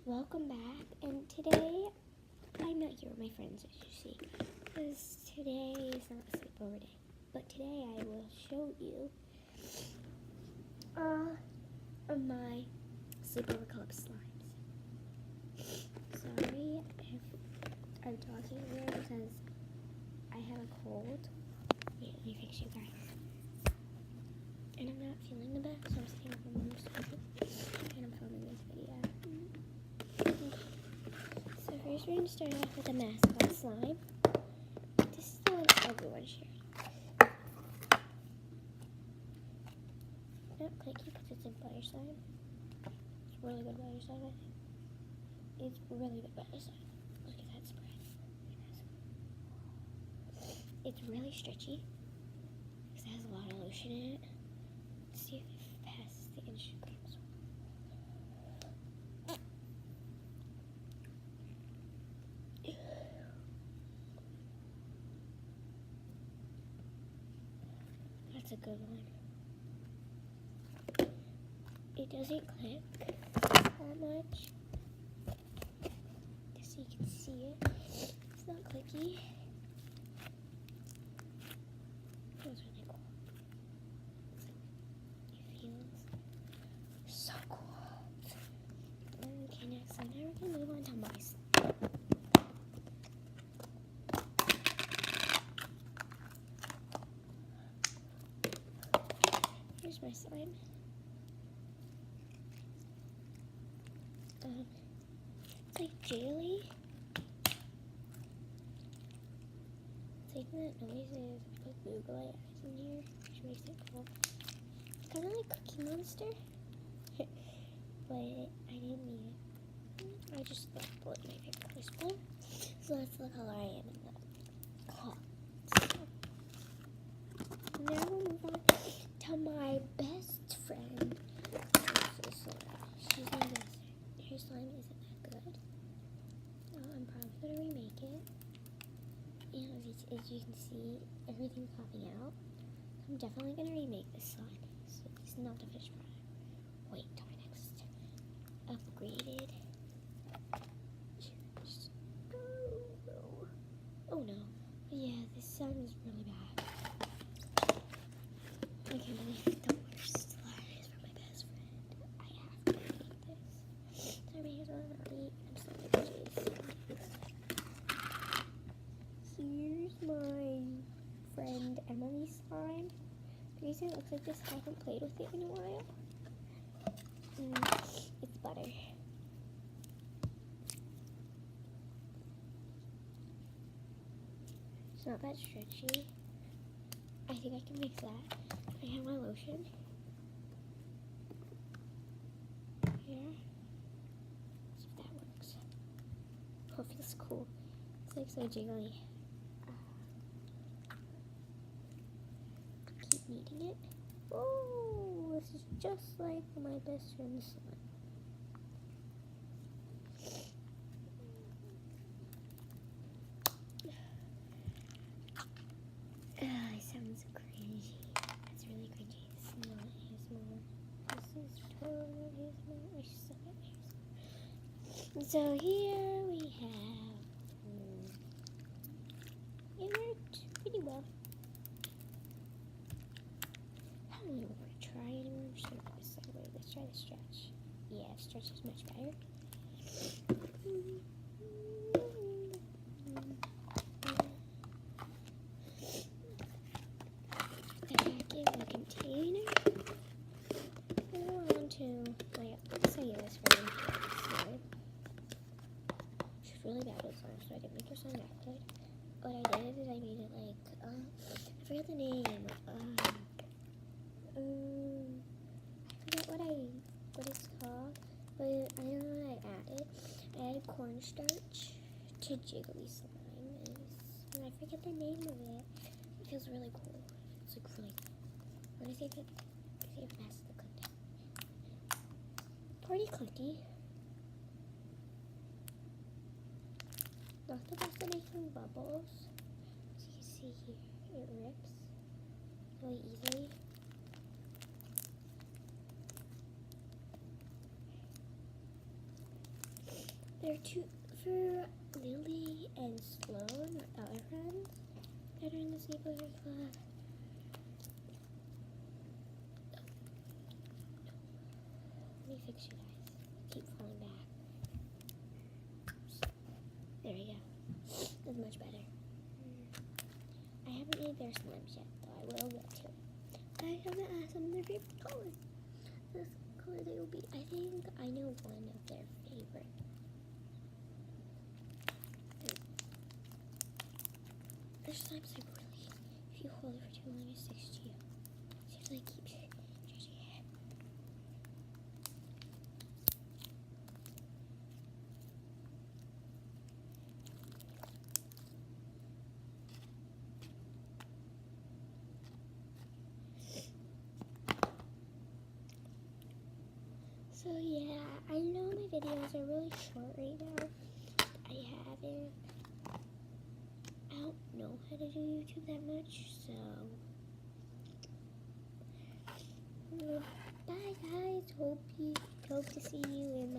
Welcome back, and today I'm not here with my friends, as you see, because today is not a sleepover day. But today I will show you my sleepover club slimes. Sorry if I'm talking weird because I have a cold. Wait, let me fix you guys. And I'm not feeling the best, so I'm sitting at my mom's table, and I'm filming this video. So first we're going to start off with a mascot slime. This is the one everyone shares. Not clicky because it's a butter slime. It's really good butter slime, I think. It's really good butter slime. Look at that spread. It's really stretchy because it has a lot of lotion in it. Let's see if it passes the Instagram. That's a good one. It doesn't click that much, just so you can see it. It's not clicky. It feels really cool. It feels so cool. Okay, next one. Now we're gonna move on to my slime. Here's my slime. It's like jelly. It's like that noises. I put Google eyes in here, which makes it cool. It's kind of like Cookie Monster, but I didn't need it. I just like put my favorite color spoon. So that's the color I am in the cup. So now we'll move on to my best friend. She's my best friend. Her slime isn't that good. I'm probably going to remake it. And as you can see, everything's popping out. I'm definitely going to remake this slime. So it's not the finished product. Wait till my next upgraded. Oh no. Yeah, this slime is really bad. I can't believe the worst slime is from my best friend. I have to remake this. So I may as well not eat. I'm so confused. Here's my friend Emily's slime. The reason it looks like this, I haven't played with it in a while. It's butter. It's not that stretchy. I think I can mix that. I have my lotion. Here. Let's see if that works. Oh, it feels cool. It's like so jiggly. Keep kneading it. Oh, this is just like my best friend's slime. It sounds cringy. It's really cringy. It's not ASMR. This is totally ASMR. I suck at ASMR. So here we have. It worked pretty well. I don't even want to try anymore. I'm just going to put this sideways. Let's try the stretch. Yeah, stretch is much better. Back in the container. And we're on to my cellulose frame slime. She's really bad with slime, so I didn't make her slime that good. What I did is I made it like, I forgot the name. I forgot what it's called, but I know what I added. I added cornstarch to jiggly slime, and I forget the name of it. It feels really cool. It's like really cool. Let me see if it passes the click. Pretty clicky. Not the best at making bubbles. As you can see here, it rips really easily. They're two for Lily and Sloan, our other friends that are in the Sleepaway Club. Let me fix you guys. Keep falling back. There we go. That's much better. I haven't made their slimes yet, though I will get to it. I haven't asked them their favorite color. This color they will be. I think I know one of their favorite. Their slimes are really, if you hold it for too long, it sticks to you. See if they keep stretching it. So yeah, I know my videos are really short right now. I don't know how to do YouTube that much, so bye guys. Hope to see you in my